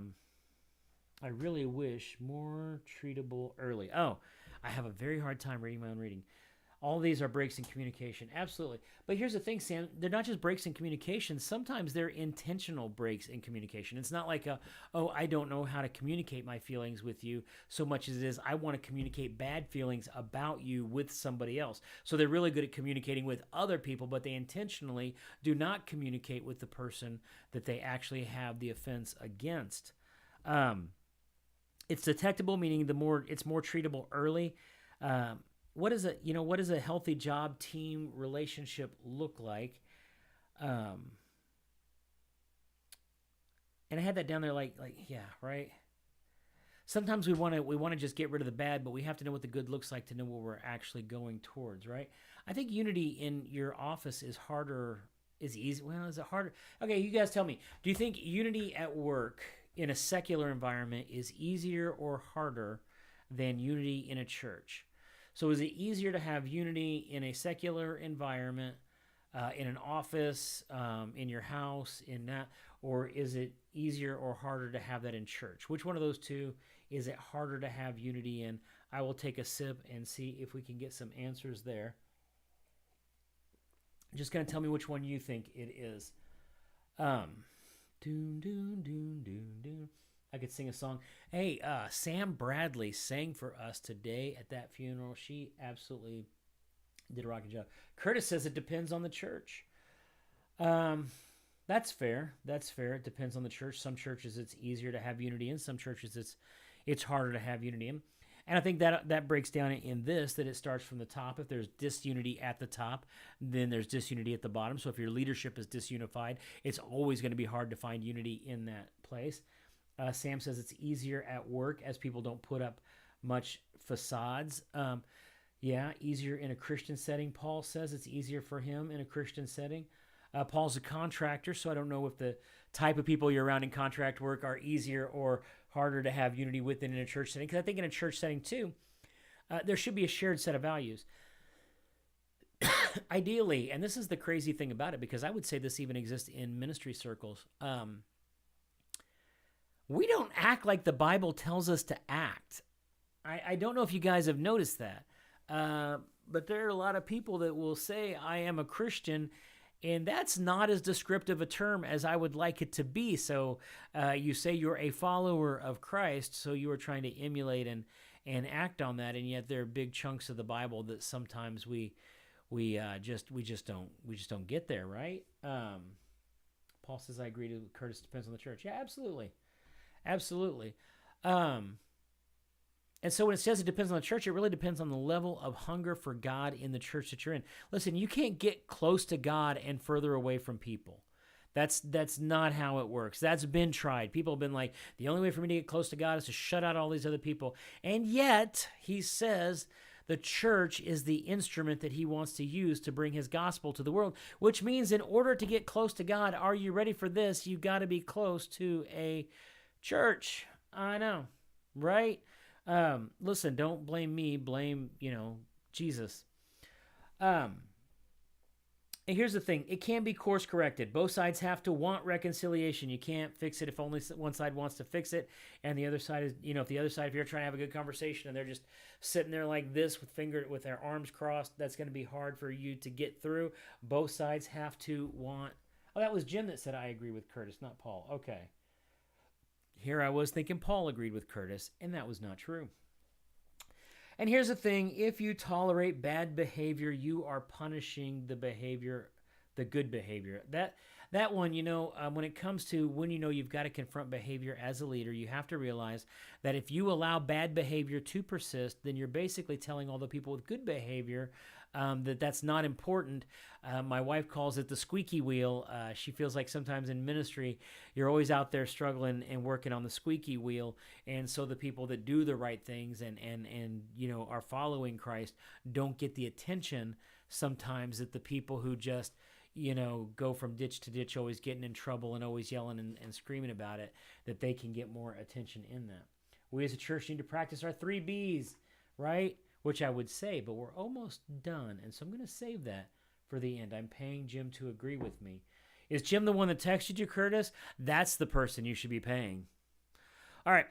really wish more treatable early. Oh, I have a very hard time reading my own reading. All of these are breaks in communication. Absolutely. But here's the thing, Sam. They're not just breaks in communication. Sometimes they're intentional breaks in communication. It's not like, I don't know how to communicate my feelings with you so much as it is I want to communicate bad feelings about you with somebody else. So they're really good at communicating with other people, but they intentionally do not communicate with the person that they actually have the offense against. It's detectable, meaning it's more treatable early. What does a healthy job team relationship look like? And I had that down there yeah, right. Sometimes we want to just get rid of the bad, but we have to know what the good looks like to know what we're actually going towards, right? I think unity in your office is harder. Is easy. Well, is it harder? Okay, you guys tell me. Do you think unity at work in a secular environment is easier or harder than unity in a church? So is it easier to have unity in a secular environment, in an office, in your house, in that, or is it easier or harder to have that in church? Which one of those two is it harder to have unity in? I will take a sip and see if we can get some answers there. Just going to tell me which one you think it is. Doon, doon, doon, doon, doon. I could sing a song. Hey, Sam Bradley sang for us today at that funeral. She absolutely did a rocking job. Curtis says it depends on the church. That's fair. That's fair. It depends on the church. Some churches it's easier to have unity in. Some churches it's harder to have unity in. And I think that breaks down in this, that it starts from the top. If there's disunity at the top, then there's disunity at the bottom. So if your leadership is disunified, it's always going to be hard to find unity in that place. Sam says it's easier at work as people don't put up much facades. Yeah, easier in a Christian setting. Paul says it's easier for him in a Christian setting. Paul's a contractor, so I don't know if the type of people you're around in contract work are easier or harder to have unity within in a church setting. Because I think in a church setting too, there should be a shared set of values. Ideally, and this is the crazy thing about it, because I would say this even exists in ministry circles. We don't act like the Bible tells us to act. I don't know if you guys have noticed that. But there are a lot of people that will say, I am a Christian, and that's not as descriptive a term as I would like it to be. So you say you're a follower of Christ, so you are trying to emulate and act on that, and yet there are big chunks of the Bible that sometimes we just don't get there, right? Paul says, I agree to Curtis, depends on the church. Yeah, absolutely. Absolutely. And so when it says it depends on the church, it really depends on the level of hunger for God in the church that you're in. Listen, you can't get close to God and further away from people. That's not how it works. That's been tried. People have been like, the only way for me to get close to God is to shut out all these other people. And yet, he says the church is the instrument that he wants to use to bring his gospel to the world, which means in order to get close to God, are you ready for this? You got to be close to a church. I know, right? Listen, don't blame me, blame, Jesus. And here's the thing. It can be course corrected. Both sides have to want reconciliation. You can't fix it if only one side wants to fix it. And the other side is, if you're trying to have a good conversation and they're just sitting there like this with their arms crossed, that's going to be hard for you to get through. Both sides have to want. Oh, that was Jim that said, I agree with Curtis, not Paul. Okay. Here I was thinking Paul agreed with Curtis, and that was not true. And here's the thing. If you tolerate bad behavior, you are punishing the good behavior. That one, when it comes to when you've got to confront behavior as a leader, you have to realize that if you allow bad behavior to persist, then you're basically telling all the people with good behavior that's not important. My wife calls it the squeaky wheel. She feels like sometimes in ministry, you're always out there struggling and working on the squeaky wheel. And so the people that do the right things and are following Christ don't get the attention sometimes that the people who just, go from ditch to ditch, always getting in trouble and always yelling and screaming about it, that they can get more attention in that. We as a church need to practice our 3 Bs, right? Which I would say, but we're almost done. And so I'm going to save that for the end. I'm paying Jim to agree with me. Is Jim the one that texted you, Curtis? That's the person you should be paying. All right.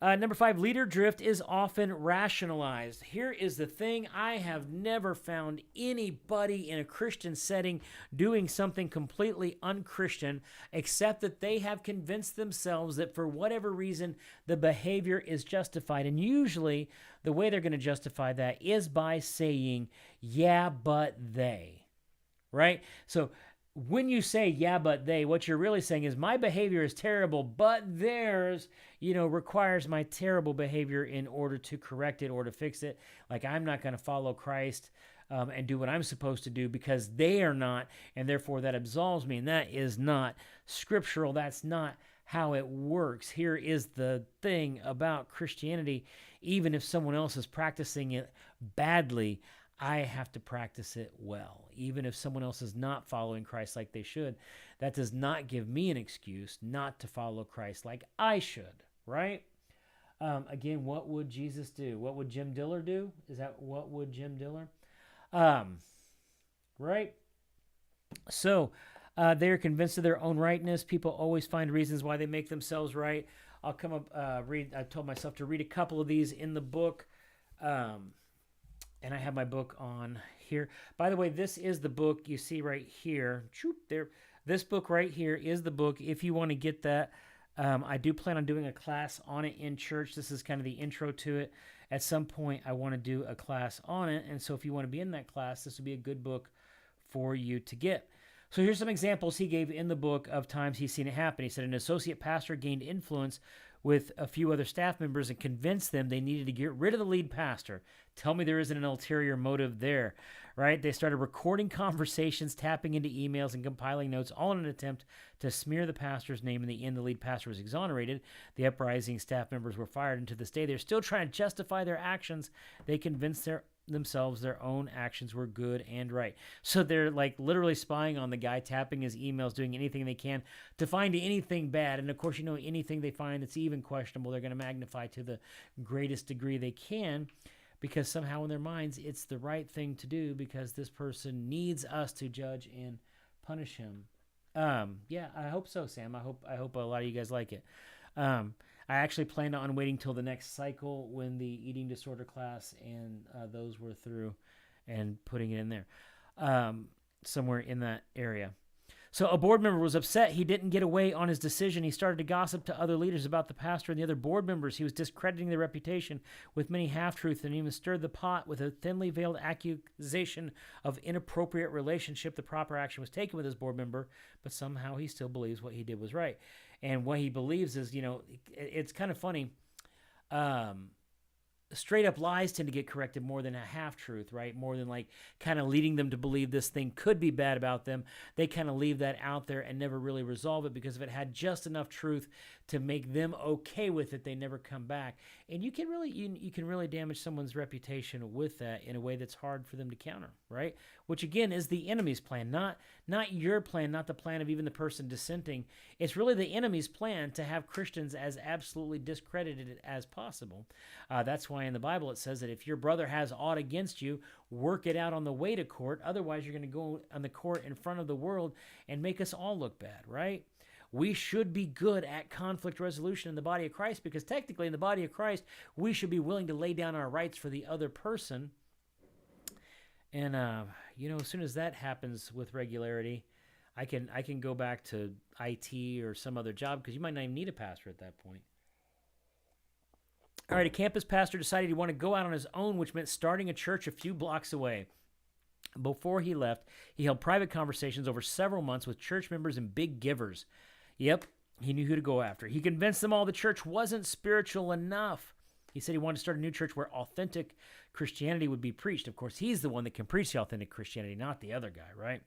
Number 5, LeaderDrift is often rationalized. Here is the thing. I have never found anybody in a Christian setting doing something completely unchristian except that they have convinced themselves that for whatever reason, the behavior is justified. And usually the way they're going to justify that is by saying, yeah, but they, right? So when you say, yeah, but they, what you're really saying is my behavior is terrible, but theirs, requires my terrible behavior in order to correct it or to fix it. Like I'm not going to follow Christ and do what I'm supposed to do because they are not, and therefore that absolves me. And that is not scriptural. That's not how it works. Here is the thing about Christianity. Even if someone else is practicing it badly, I have to practice it well. Even if someone else is not following Christ like they should, that does not give me an excuse not to follow Christ like I should, right? Again, what would Jesus do? What would Jim Diller do? Is that what would Jim Diller? Right? So they're convinced of their own rightness. People always find reasons why they make themselves right. I'll come up, I told myself to read a couple of these in the book. And I have my book on here. By the way, this is the book you see right here. There. This book right here is the book. If you want to get that, I do plan on doing a class on it in church. This is kind of the intro to it. At some point, I want to do a class on it. And so if you want to be in that class, this would be a good book for you to get. So here's some examples he gave in the book of times he's seen it happen. He said an associate pastor gained influence with a few other staff members and convinced them they needed to get rid of the lead pastor. Tell me there isn't an ulterior motive there, right? They started recording conversations, tapping into emails, and compiling notes, all in an attempt to smear the pastor's name. In the end, the lead pastor was exonerated. The uprising staff members were fired, and to this day, they're still trying to justify their actions. They convinced themselves their own actions were good and right. So they're like literally spying on the guy, tapping his emails, doing anything they can to find anything bad. And of course, anything they find that's even questionable, they're going to magnify to the greatest degree they can, because somehow in their minds it's the right thing to do because this person needs us to judge and punish him. Yeah, I hope so, Sam. I hope a lot of you guys like it. I actually planned on waiting till the next cycle when the eating disorder class and those were through and putting it in there somewhere in that area. So a board member was upset he didn't get away on his decision. He started to gossip to other leaders about the pastor and the other board members. He was discrediting their reputation with many half-truths and even stirred the pot with a thinly veiled accusation of inappropriate relationship. The proper action was taken with his board member, but somehow he still believes what he did was right. And what he believes is, it's kind of funny. Straight up lies tend to get corrected more than a half-truth, right? More than like kind of leading them to believe this thing could be bad about them. They kind of leave that out there and never really resolve it, because if it had just enough truth to make them okay with it, they never come back. And you can really damage someone's reputation with that in a way that's hard for them to counter, right? Which again is the enemy's plan, not your plan, not the plan of even the person dissenting. It's really the enemy's plan to have Christians as absolutely discredited as possible. That's why in the Bible it says that if your brother has aught against you, work it out on the way to court. Otherwise, you're going to go on the court in front of the world and make us all look bad, right? We should be good at conflict resolution in the body of Christ, because technically in the body of Christ, we should be willing to lay down our rights for the other person. And, as soon as that happens with regularity, I can go back to IT or some other job, because you might not even need a pastor at that point. All right, a campus pastor decided he wanted to go out on his own, which meant starting a church a few blocks away. Before he left, he held private conversations over several months with church members and big givers. Yep, he knew who to go after. He convinced them all the church wasn't spiritual enough. He said he wanted to start a new church where authentic Christianity would be preached. Of course, he's the one that can preach the authentic Christianity, not the other guy, right?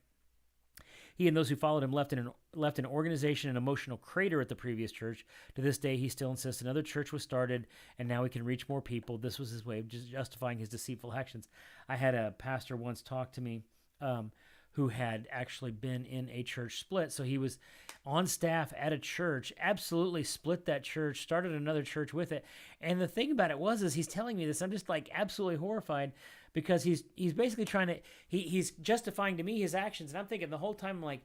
He and those who followed him left an organization, an emotional crater at the previous church. To this day, he still insists another church was started, and now he can reach more people. This was his way of just justifying his deceitful actions. I had a pastor once talk to me who had actually been in a church split. So he was on staff at a church, absolutely split that church, started another church with it. And the thing about it is he's telling me this, I'm just like absolutely horrified, because he's basically trying to, he's justifying to me his actions. And I'm thinking the whole time, like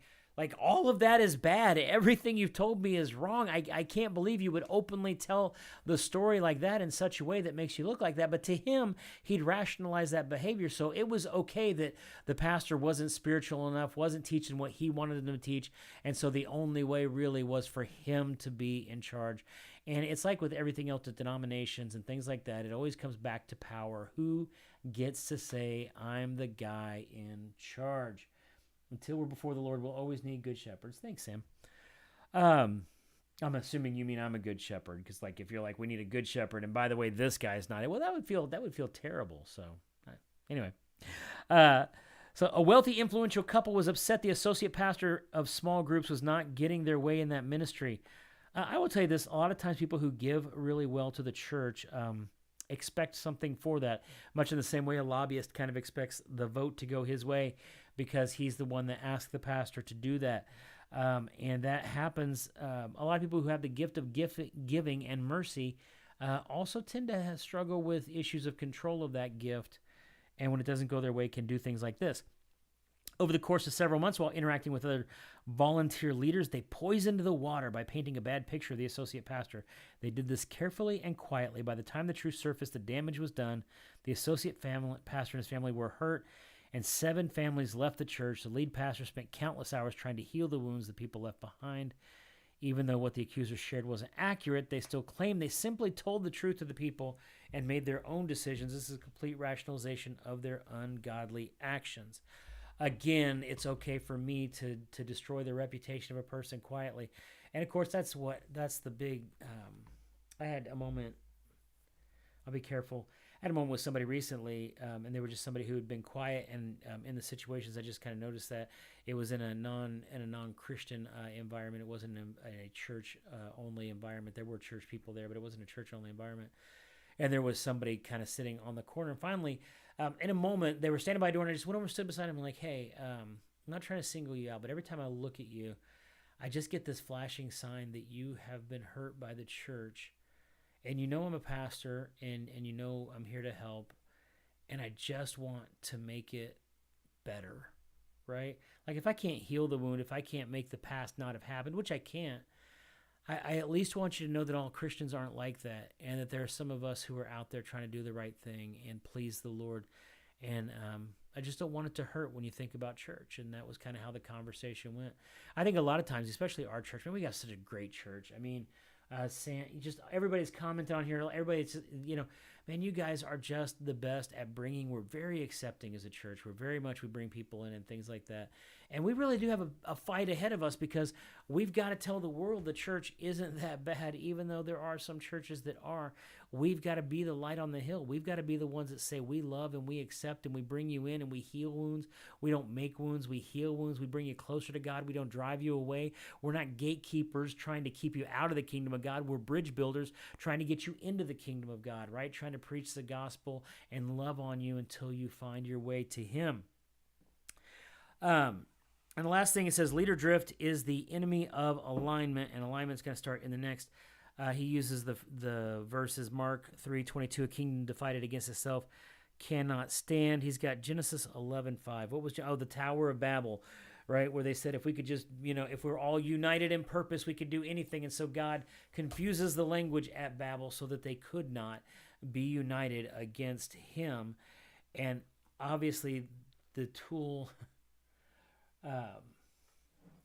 all of that is bad. Everything you've told me is wrong. I can't believe you would openly tell the story like that in such a way that makes you look like that. But to him, he'd rationalize that behavior. So it was okay that the pastor wasn't spiritual enough, wasn't teaching what he wanted them to teach. And so the only way really was for him to be in charge. And it's like with everything else with denominations and things like that, it always comes back to power. Who gets to say, I'm the guy in charge? Until we're before the Lord, we'll always need good shepherds. Thanks, Sam. I'm assuming you mean I'm a good shepherd, because like if you're like, we need a good shepherd, and by the way, this guy's not. Well, that would feel terrible. So anyway, so a wealthy, influential couple was upset the associate pastor of small groups was not getting their way in that ministry. I will tell you this: a lot of times, people who give really well to the church expect something for that, much in the same way a lobbyist kind of expects the vote to go his way, because he's the one that asked the pastor to do that. And that happens. A lot of people who have the gift of giving and mercy also tend to struggle with issues of control of that gift. And when it doesn't go their way, can do things like this. Over the course of several months, while interacting with other volunteer leaders, they poisoned the water by painting a bad picture of the associate pastor. They did this carefully and quietly. By the time the truth surfaced, the damage was done. The associate pastor and his family were hurt, and 7 families left the church. The lead pastor spent countless hours trying to heal the wounds the people left behind. Even though what the accusers shared wasn't accurate, they still claimed they simply told the truth to the people and made their own decisions. This is a complete rationalization of their ungodly actions. Again, it's okay for me to destroy the reputation of a person quietly. And of course, that's the big, I had a moment, I'll be careful. I had a moment with somebody recently, and they were just somebody who had been quiet, and in the situations, I just kind of noticed that it was in a non-Christian environment. It wasn't in a church only environment. There were church people there, but it wasn't a church only environment. And there was somebody kind of sitting on the corner. And finally, in a moment, they were standing by a door, and I just went over and stood beside him and like, hey, I'm not trying to single you out, but every time I look at you, I just get this flashing sign that you have been hurt by the church. And you know I'm a pastor, and you know I'm here to help, and I just want to make it better, right? Like if I can't heal the wound, if I can't make the past not have happened, which I can't, I at least want you to know that all Christians aren't like that, and that there are some of us who are out there trying to do the right thing and please the Lord. And I just don't want it to hurt when you think about church. And that was kind of how the conversation went. I think a lot of times, especially our church, man, we got such a great church. I mean, just everybody's commenting on here. Everybody's, man, you guys are just the best at bringing. We're very accepting as a church. We bring people in and things like that. And we really do have a fight ahead of us, because we've got to tell the world the church isn't that bad, even though there are some churches that are. We've got to be the light on the hill. We've got to be the ones that say we love and we accept and we bring you in and we heal wounds. We don't make wounds. We heal wounds. We bring you closer to God. We don't drive you away. We're not gatekeepers trying to keep you out of the kingdom of God. We're bridge builders trying to get you into the kingdom of God, right? Trying to preach the gospel and love on you until you find your way to Him. And the last thing, it says, LeaderDrift is the enemy of alignment, and alignment's going to start in the next. He uses the verses, Mark 3:22, a kingdom divided against itself cannot stand. He's got Genesis 11:5. What was, the Tower of Babel, right? Where they said if we could just, if we're all united in purpose, we could do anything. And so God confuses the language at Babel so that they could not be united against Him. And obviously the tool...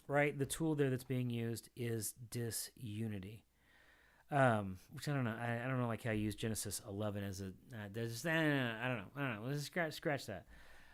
right, the tool there that's being used is disunity, which I don't know. I don't know, like how you use Genesis 11 as a. I don't know. Let's scratch that,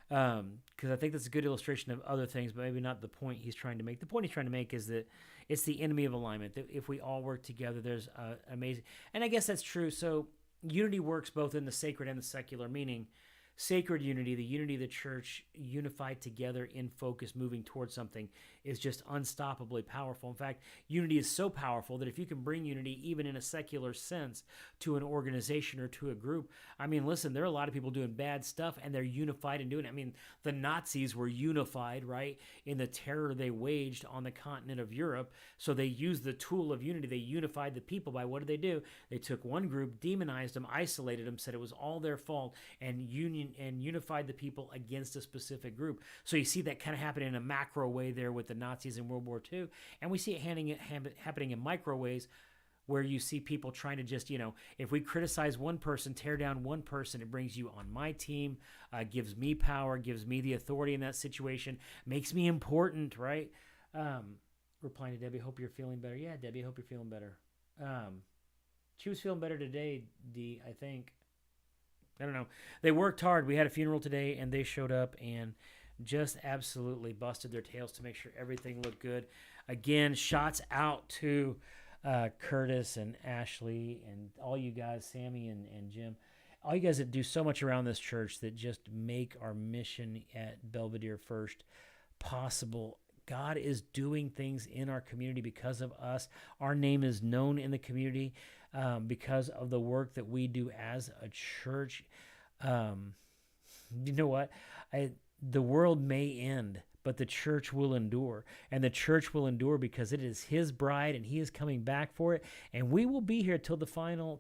because I think that's a good illustration of other things, but maybe not the point he's trying to make. The point he's trying to make is that it's the enemy of alignment. That if we all work together, there's amazing, and I guess that's true. So unity works both in the sacred and the secular, meaning. Sacred unity, the unity of the church, unified together in focus, moving towards something, is just unstoppably powerful. In fact, unity is so powerful that if you can bring unity, even in a secular sense, to an organization or to a group, I mean, listen, there are a lot of people doing bad stuff and they're unified in doing it. I mean, the Nazis were unified, right, in the terror they waged on the continent of Europe. So they used the tool of unity. They unified the people by what did they do? They took one group, demonized them, isolated them, said it was all their fault, and unified the people against a specific group. So you see that kind of happen in a macro way there with the Nazis in World War II, and we see it happening in micro ways where you see people trying to just, if we criticize one person, tear down one person, it brings you on my team, gives me power, gives me the authority in that situation, makes me important, right? Replying to Debbie, hope you're feeling better. Yeah, Debbie, hope you're feeling better. She was feeling better today, Dee, I think. I don't know. They worked hard. We had a funeral today, and they showed up and just absolutely busted their tails to make sure everything looked good. Again, shots out to Curtis and Ashley and all you guys, Sammy and Jim, all you guys that do so much around this church that just make our mission at Belvedere First possible. God is doing things in our community because of us. Our name is known in the community because of the work that we do as a church. You know what? The world may end, but the church will endure. And the church will endure because it is his bride and he is coming back for it. And we will be here till the final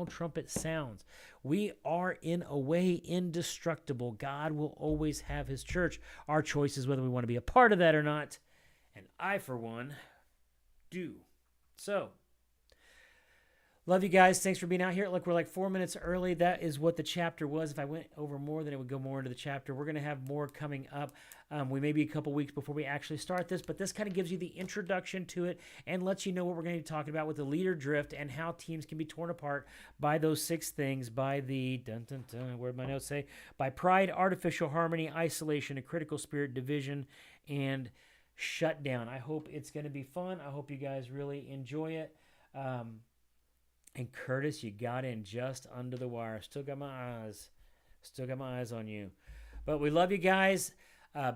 trumpet sounds. We are in a way indestructible. God will always have his church. Our choice is whether we want to be a part of that or not. And I, for one, do. So, love you guys. Thanks for being out here. Look, we're like 4 minutes early. That is what the chapter was. If I went over more, then it would go more into the chapter. We're going to have more coming up. We may be a couple weeks before we actually start this, but this kind of gives you the introduction to it and lets you know what we're going to be talking about with the LeaderDrift and how teams can be torn apart by those 6 things, by the, what did my notes say? By pride, artificial harmony, isolation, a critical spirit, division, and shutdown. I hope it's going to be fun. I hope you guys really enjoy it. And Curtis, you got in just under the wire. Still got my eyes on you. But we love you guys.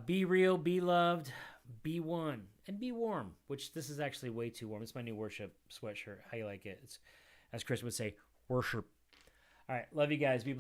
Be real, be loved, be one, and be warm, which this is actually way too warm. It's my new worship sweatshirt. How you like it? It's, as Chris would say, worship. All right. Love you guys. Be blessed.